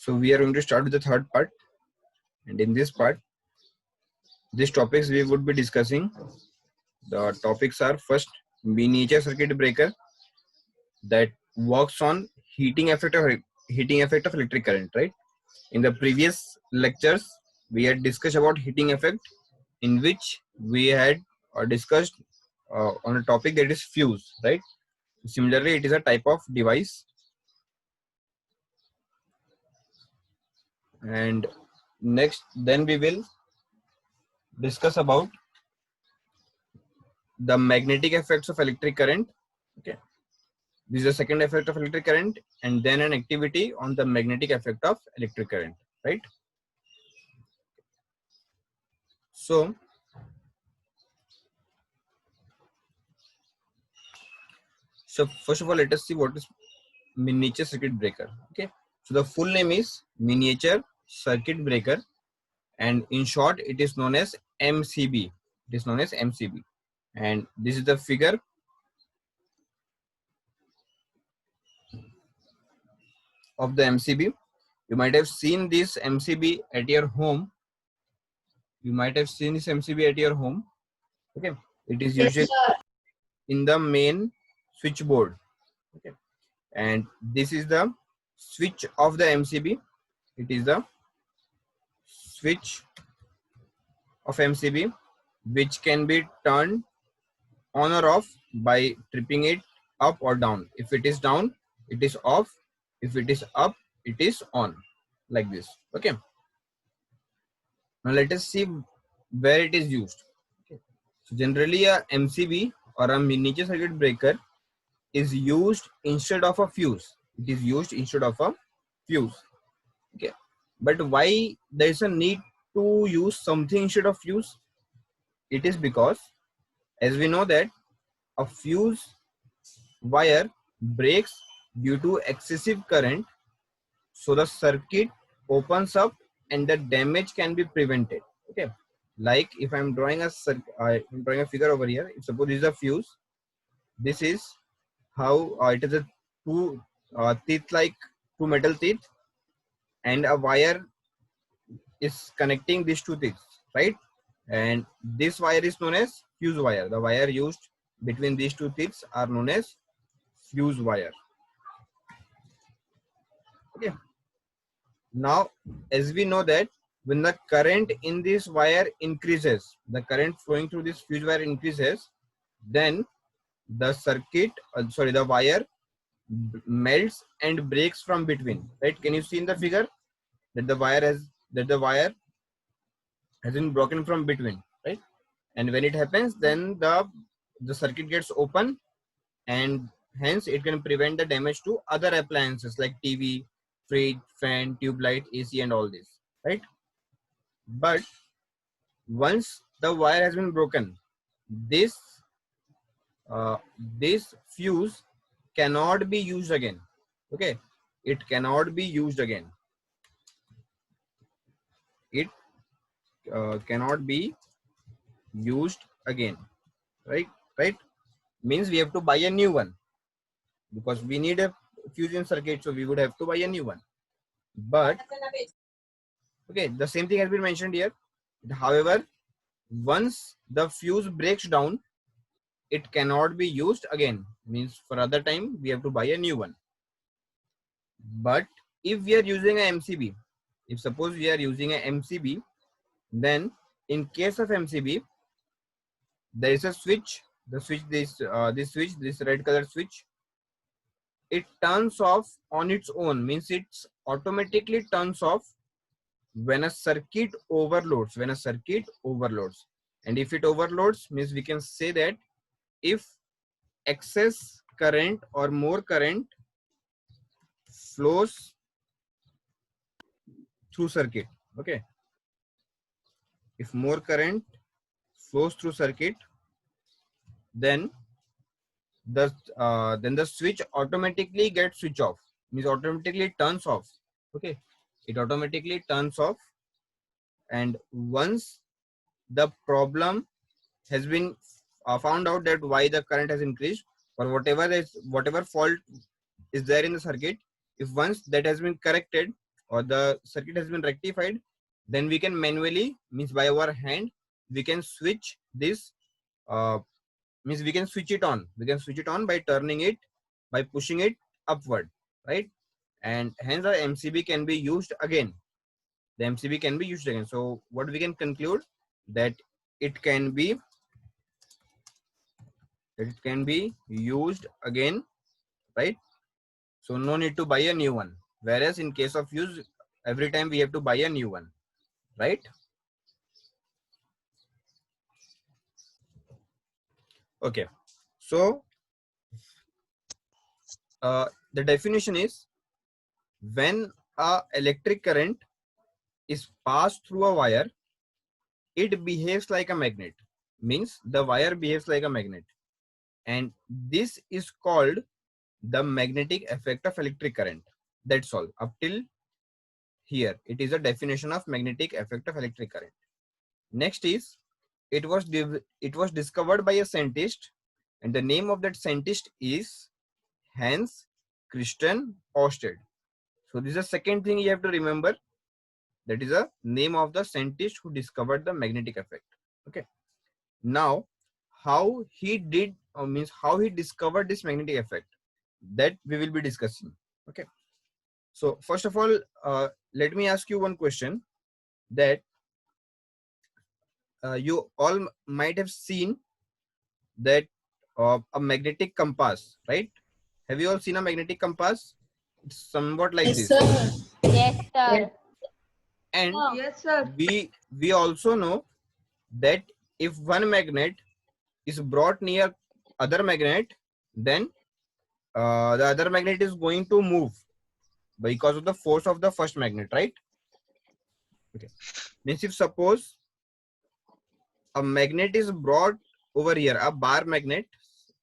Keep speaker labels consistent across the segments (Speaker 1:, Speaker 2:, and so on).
Speaker 1: So we are going to start with the third part, and in this part, these topics we would be discussing. The topics are first, miniature circuit breaker that works on heating effect of electric current. Right. In the previous lectures, we had discussed about heating effect, in which we had discussed on a topic that is fuse. Right. Similarly, it is a type of device. And next, then we will discuss about the magnetic effects of electric current. Okay, this is the second effect of electric current, and then an activity on the magnetic effect of electric current, right? So first of all, let us see what is miniature circuit breaker. Okay, so the full name is miniature circuit breaker, and in short it is known as MCB. It is known as MCB, and this is the figure of the MCB. You might have seen this MCB at your home. You might have seen this MCB at your home. Okay, it is usually in the main switchboard. Okay, and this is the switch of the MCB. It is the switch of MCB, which can be turned on or off by tripping it up or down. If it is down, it is off. If it is up, it is on, like this. Okay, now let us see where it is used. Okay. So generally a MCB or a miniature circuit breaker is used instead of a fuse. It is used instead of a fuse. Okay, but why there is a need to use something instead of fuse? It is because, as we know, that a fuse wire breaks due to excessive current, so the circuit opens up and the damage can be prevented. Okay, like if I'm drawing a figure over here. If suppose this is a fuse, this is how it is a two teeth, like two metal teeth, and a wire is connecting these two teeth, right? And this wire is known as fuse wire. The wire used between these two teeth are known as fuse wire. Okay, now as we know that when the current in this wire increases, the current flowing through this fuse wire increases, then the circuit the wire melts and breaks from between, right? Can you see in the figure that the wire has been broken from between, right? And when it happens, then the circuit gets open, and hence it can prevent the damage to other appliances like TV, fridge, fan, tube light, AC, and all this, right? But once the wire has been broken, this this fuse cannot be used again. Okay, it cannot be used again. It cannot be used again, right? Means we have to buy a new one, because we need a fusion circuit, so we would have to buy a new one. But okay, the same thing has been mentioned here. However, once the fuse breaks down, it cannot be used again. Means for other time we have to buy a new one. But if we are using a MCB, if suppose we are using a MCB, then in case of MCB, there is a switch. The switch, this red color switch, it turns off on its own. Means it automatically turns off when a circuit overloads. And if it overloads, means we can say that if excess current or more current flows through circuit. Okay, if more current flows through circuit, then the switch automatically gets switch off. Means automatically turns off. Okay, it automatically turns off. And once the problem has been found out, that why the current has increased or whatever fault is there in the circuit, if once that has been corrected, or the circuit has been rectified, then we can manually, means by our hand, we can switch this, means we can switch it on. We can switch it on by turning it, by pushing it upward, right? And hence the MCB can be used again. The MCB can be used again. So what we can conclude, that it can be used again, right? So no need to buy a new one. Whereas in case of use, every time we have to buy a new one, right? Okay. So the definition is, when a electric current is passed through a wire, it behaves like a magnet. Means the wire behaves like a magnet. And this is called the magnetic effect of electric current. That's all. Up till here, it is a definition of magnetic effect of electric current. Next is, it was discovered by a scientist, and the name of that scientist is Hans Christian Ørsted. So this is the second thing you have to remember. That is the name of the scientist who discovered the magnetic effect. Okay. Now, how he did, or means how he discovered this magnetic effect, that we will be discussing. Okay. So first of all, let me ask you one question, that you all might have seen that a magnetic compass, right? Have you all seen a magnetic compass? It's somewhat like this.
Speaker 2: Sir.
Speaker 3: Yes, sir.
Speaker 1: And
Speaker 2: Yes, sir.
Speaker 1: we also know that if one magnet is brought near other magnet, then the other magnet is going to move because of the force of the first magnet, right? Okay. Means if suppose a magnet is brought over here, a bar magnet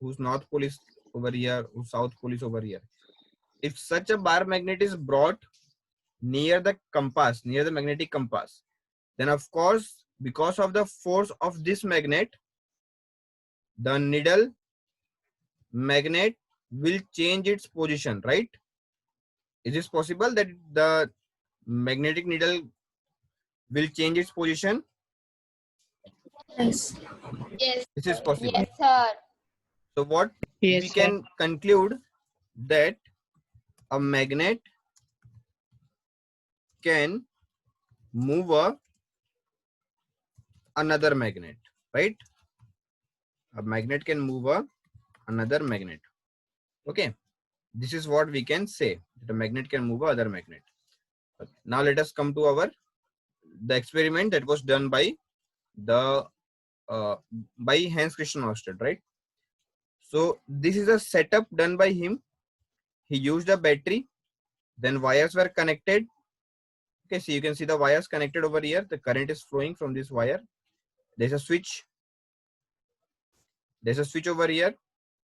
Speaker 1: whose north pole is over here, whose south pole is over here. If such a bar magnet is brought near the compass, near the magnetic compass, then of course, because of the force of this magnet, the needle magnet will change its position, right? Is it possible that the magnetic needle will change its position?
Speaker 2: Yes.
Speaker 3: Yes.
Speaker 1: This is possible.
Speaker 3: Yes, sir.
Speaker 1: So what we can conclude, that a magnet can move another magnet, right? A magnet can move another magnet. Okay. This is what we can say, that a magnet can move other magnet. Okay. Now let us come to the experiment that was done by Hans Christian Ørsted, right? So this is a setup done by him. He used a battery, then wires were connected. Okay, so you can see the wires connected over here. The current is flowing from this wire. There's a switch. There's a switch over here,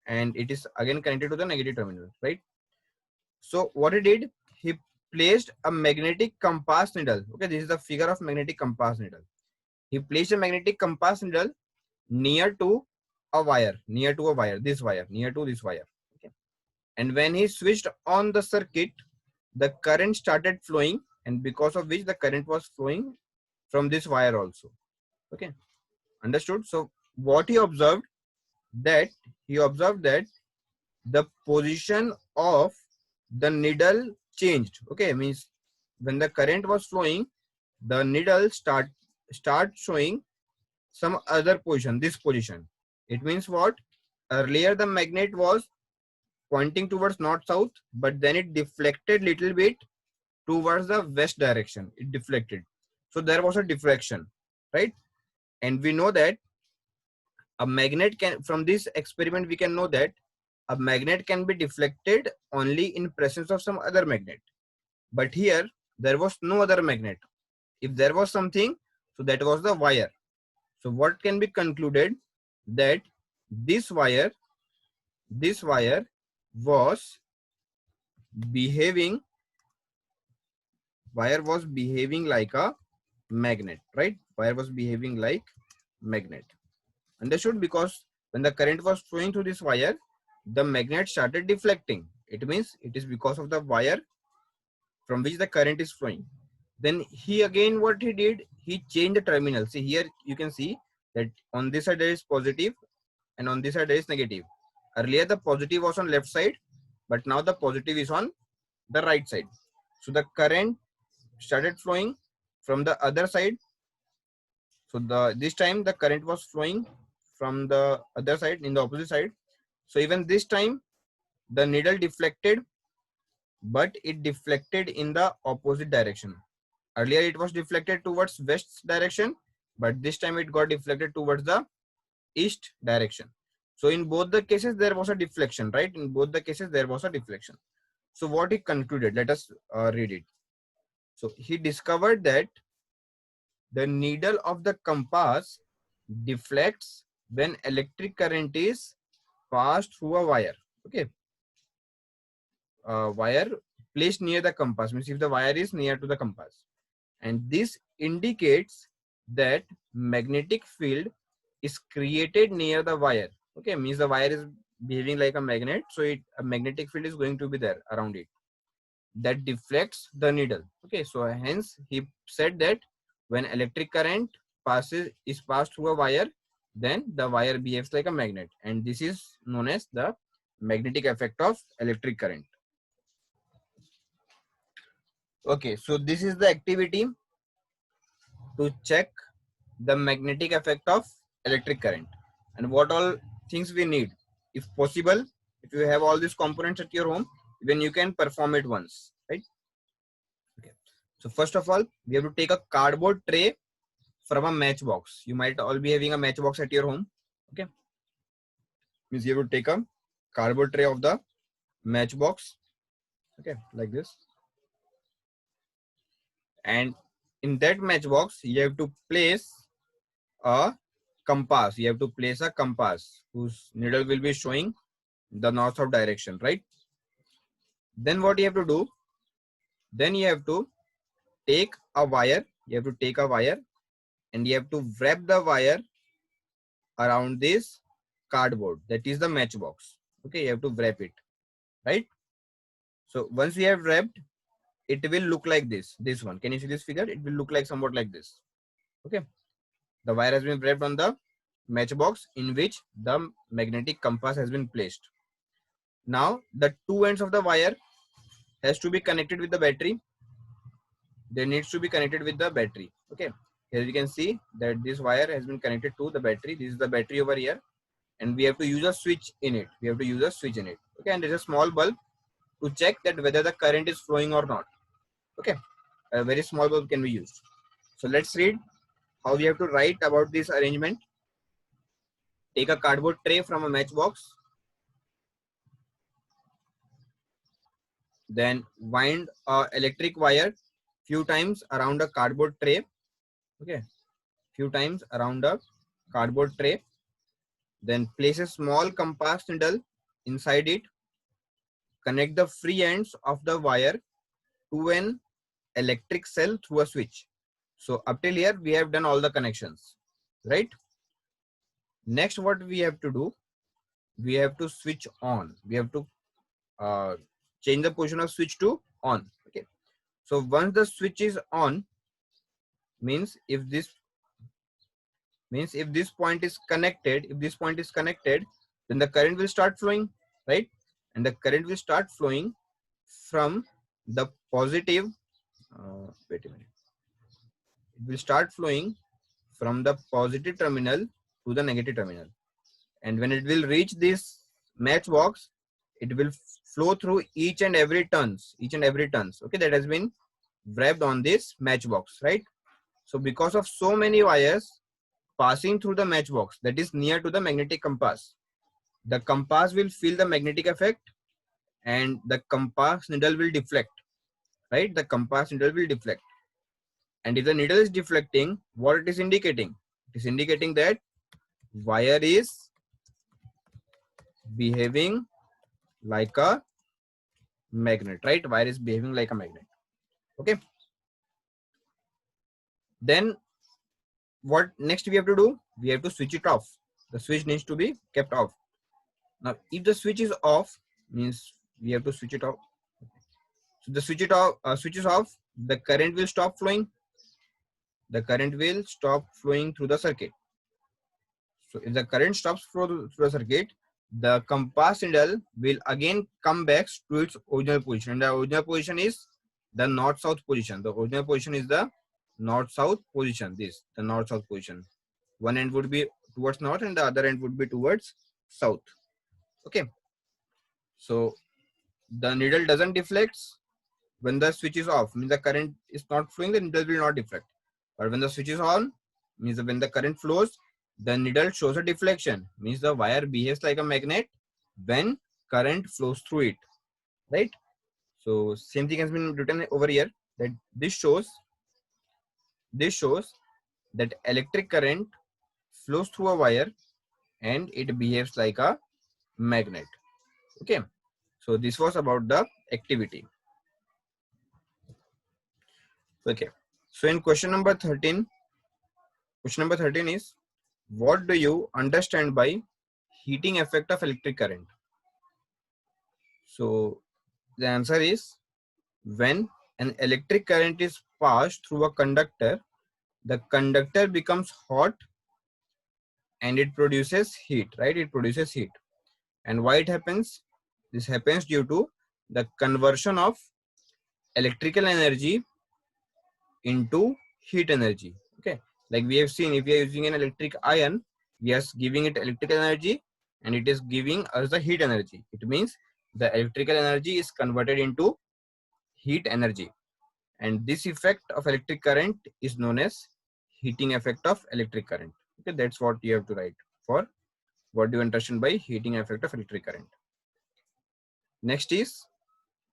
Speaker 1: and it is again connected to the negative terminal, right? So what he did, he placed a magnetic compass needle. Okay, this is the figure of magnetic compass needle. He placed a magnetic compass needle near to a wire, this wire, near to this wire. Okay. And when he switched on the circuit, the current started flowing, and because of which the current was flowing from this wire also. Okay. Understood? So what he observed, that the position of the needle changed. Okay, means when the current was flowing, the needle start showing some other position, this position. It means what? Earlier the magnet was pointing towards north south, but then it deflected little bit towards the west direction. It deflected. So there was a deflection, right? And we know that a magnet can, from this experiment we can know that a magnet can be deflected only in presence of some other magnet. But here there was no other magnet. If there was something, so that was the wire. So what can be concluded, that this wire was behaving like a magnet, right? Wire was behaving like magnet. Understood? Because when the current was flowing through this wire, the magnet started deflecting. It means it is because of the wire from which the current is flowing. Then he again, what he did, he changed the terminal. See here, you can see that on this side there is positive and on this side there is negative. Earlier the positive was on left side, but now the positive is on the right side. So the current started flowing from the other side. So this time the current was flowing from the other side, in the opposite side. So even this time the needle deflected, but it deflected in the opposite direction. Earlier it was deflected towards west direction, but this time it got deflected towards the east direction. So in both the cases there was a deflection, right? In both the cases there was a deflection. So what he concluded, let us read it. So he discovered that the needle of the compass deflects when electric current is passed through a wire. Okay, wire placed near the compass, means if the wire is near to the compass, and this indicates that magnetic field is created near the wire. Okay, means the wire is behaving like a magnet, so a magnetic field is going to be there around it that deflects the needle. Okay, so hence he said that when electric current is passed through a wire, then the wire behaves like a magnet, and this is known as the magnetic effect of electric current. Okay, so this is the activity to check the magnetic effect of electric current, and what all things we need. If possible, if you have all these components at your home, then you can perform it once, right? Okay, so first of all, we have to take a cardboard tray from a matchbox. You might all be having a matchbox at your home. Okay, means you have to take a cardboard tray of the matchbox. Okay, like this, and in that matchbox you have to place a compass. You have to place a compass whose needle will be showing the north-south direction, right? Then what you have to do, then you have to take a wire. You have to take a wire and you have to wrap the wire around this cardboard, that is the matchbox. Okay, you have to wrap it, right? So once we have wrapped, it will look like this one. Can you see this figure? It will look like somewhat like this. Okay, the wire has been wrapped on the matchbox in which the magnetic compass has been placed. Now the two ends of the wire has to be connected with the battery. They needs to be connected with the battery. Okay, here you can see that this wire has been connected to the battery. This is the battery over here, and we have to use a switch in it. We have to use a switch in it. Okay, and there's a small bulb to check that whether the current is flowing or not. Okay, a very small bulb can be used. So let's read how we have to write about this arrangement. Take a cardboard tray from a matchbox, then wind a electric wire few times around a cardboard tray. Okay, few times around a cardboard tray, then place a small compass needle inside it. Connect the free ends of the wire to an electric cell through a switch. So up till here we have done all the connections, right? Next, what we have to do, we have to switch on. We have to change the position of switch to on. Okay, so once the switch is on, means if this point is connected, then the current will start flowing, right? And the current will start flowing from the positive. Wait a minute. It will start flowing from the positive terminal to the negative terminal, and when it will reach this matchbox, it will flow through each and every turns. Okay, that has been wrapped on this matchbox, right? So because of so many wires passing through the matchbox that is near to the magnetic compass, the compass will feel the magnetic effect and the compass needle will deflect, right? The compass needle will deflect. And if the needle is deflecting, what it is indicating? It is indicating that wire is behaving like a magnet, right? Wire is behaving like a magnet. Okay. Then what next we have to do? We have to switch it off. The switch needs to be kept off. Now, if the switch is off, means we have to switch it off. So the switch is off, the current will stop flowing. The current will stop flowing through the circuit. So if the current stops through the circuit, the compass needle will again come back to its original position. And the original position is the north-south position. The original position is the north-south position. This, the north-south position. One end would be towards north and the other end would be towards south. Okay. So the needle doesn't deflect when the switch is off. Means the current is not flowing, the needle will not deflect. But when the switch is on, means when the current flows, the needle shows a deflection. Means the wire behaves like a magnet when current flows through it. Right? So same thing has been written over here, that this shows that electric current flows through a wire and it behaves like a magnet. Okay. So this was about the activity. Okay. So in question number 13 is, what do you understand by heating effect of electric current? So the answer is, when an electric current is passed through a conductor, the conductor becomes hot and it produces heat, right? It produces heat. And why it happens? This happens due to the conversion of electrical energy into heat energy. Okay, like we have seen, if we are using an electric iron, we are giving it electrical energy and it is giving us the heat energy. It means the electrical energy is converted into heat energy, and this effect of electric current is known as heating effect of electric current. Okay, that's what you have to write for what do you understand by heating effect of electric current. Next is,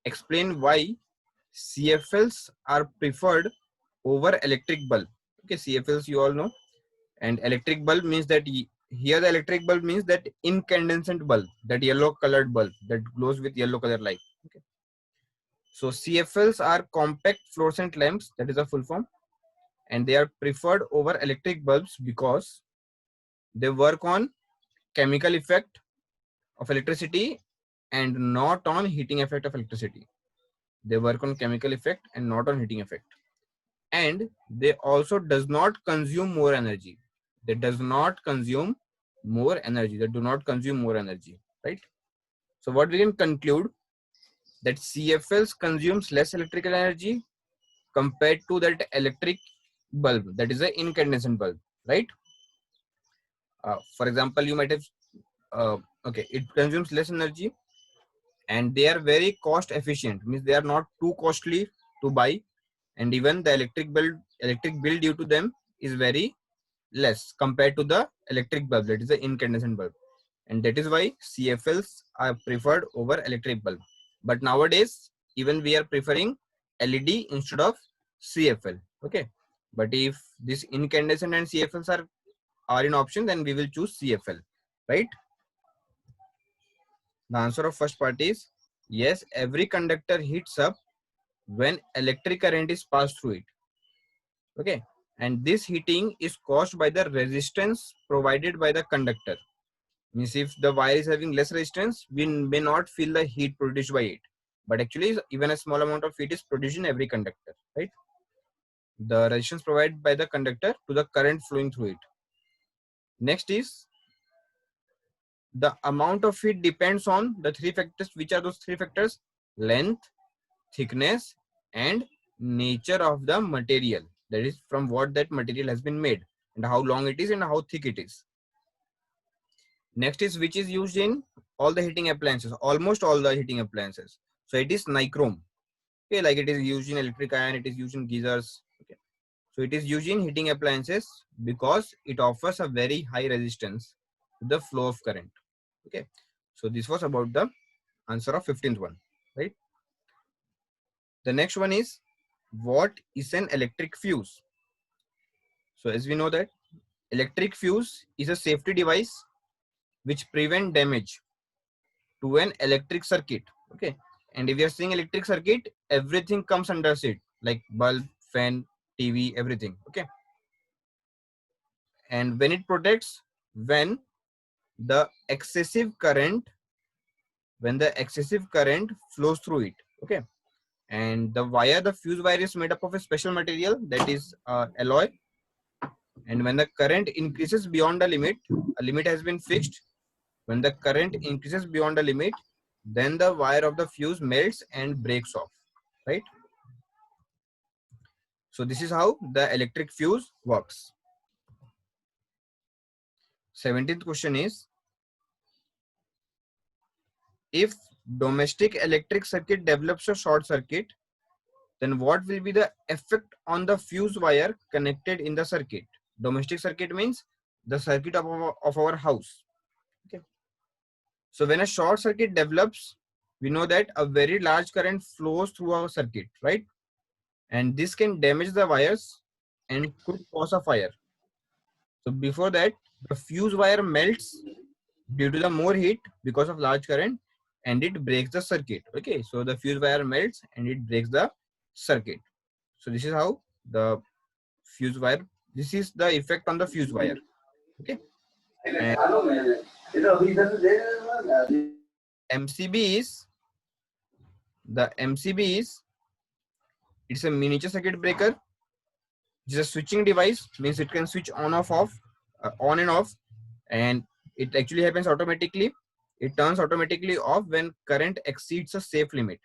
Speaker 1: explain why CFLs are preferred over electric bulb. Okay, CFLs you all know, and electric bulb means that here the electric bulb means that incandescent bulb, that yellow colored bulb that glows with yellow color light. Okay. So CFLs are compact fluorescent lamps, that is a full form, and they are preferred over electric bulbs because they work on chemical effect of electricity and not on heating effect of electricity. They work on chemical effect and not on heating effect. And they also does not consume more energy. They does not consume more energy. They do not consume more energy, right? So what we can conclude, that CFLs consumes less electrical energy compared to that electric bulb, that is an incandescent bulb, right? For example, you might have, okay, it consumes less energy and they are very cost efficient, means they are not too costly to buy, and even the electric bill due to them is very less compared to the electric bulb, that is the incandescent bulb, and that is why CFLs are preferred over electric bulb. But nowadays even we are preferring LED instead of CFL. Okay, but if this incandescent and CFLs are in option, then we will choose CFL, right? The answer of first part is yes, every conductor heats up when electric current is passed through it. Okay, and this heating is caused by the resistance provided by the conductor. Means if the wire is having less resistance, we may not feel the heat produced by it, but actually even a small amount of heat is produced in every conductor, right? The resistance provided by the conductor to the current flowing through it. Next is, the amount of heat depends on the three factors. Which are those three factors? Length, thickness, and nature of the material, that is from what that material has been made and how long it is and how thick it is. Next is, which is used in all the heating appliances, almost all the heating appliances. So it is nichrome. Okay, like it is used in electric iron, it is used in geysers. Okay, so it is used in heating appliances because it offers a very high resistance to the flow of current. Okay, so this was about the answer of 15th one, right? The next one is, what is an electric fuse? So as we know that electric fuse is a safety device which prevent damage to an electric circuit. Okay, and if you are saying electric circuit, everything comes under it, like bulb, fan, TV, everything. Okay, and when it protects when the excessive current flows through it. Okay, and the fuse wire is made up of a special material, that is alloy. And when the current increases beyond a limit has been fixed. When the current increases beyond a limit, then the wire of the fuse melts and breaks off, right? So this is how the electric fuse works. 17th question is, if domestic electric circuit develops a short circuit, then what will be the effect on the fuse wire connected in the circuit? Domestic circuit means the circuit of our house. Okay. So when a short circuit develops, we know that a very large current flows through our circuit, right? And this can damage the wires and could cause a fire. So before that, the fuse wire melts due to the more heat because of large current, and it breaks the circuit. Okay, so the fuse wire melts and it breaks the circuit. So this is how the fuse wire, this is the effect on the fuse wire. Okay, and MCB is, the MCB is, it's a miniature circuit breaker. It's a switching device, means it can switch on on and off, and it actually happens automatically. It turns automatically off when current exceeds a safe limit.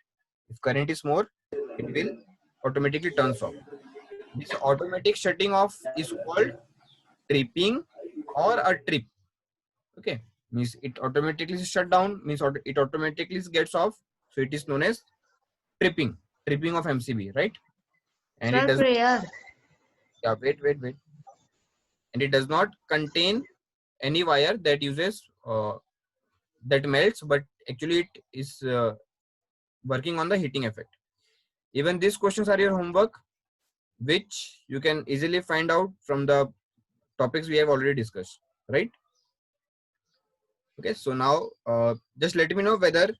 Speaker 1: If current is more, it will automatically turns off. This automatic shutting off is called tripping or a trip. Okay, means it automatically shut down, means it automatically gets off. So it is known as tripping of MCB, right? And it does, yeah, wait. And it does not contain any wire that uses that melts, but actually it is working on the heating effect. Even these questions are your homework, which you can easily find out from the topics we have already discussed, right? Okay, so now just let me know whether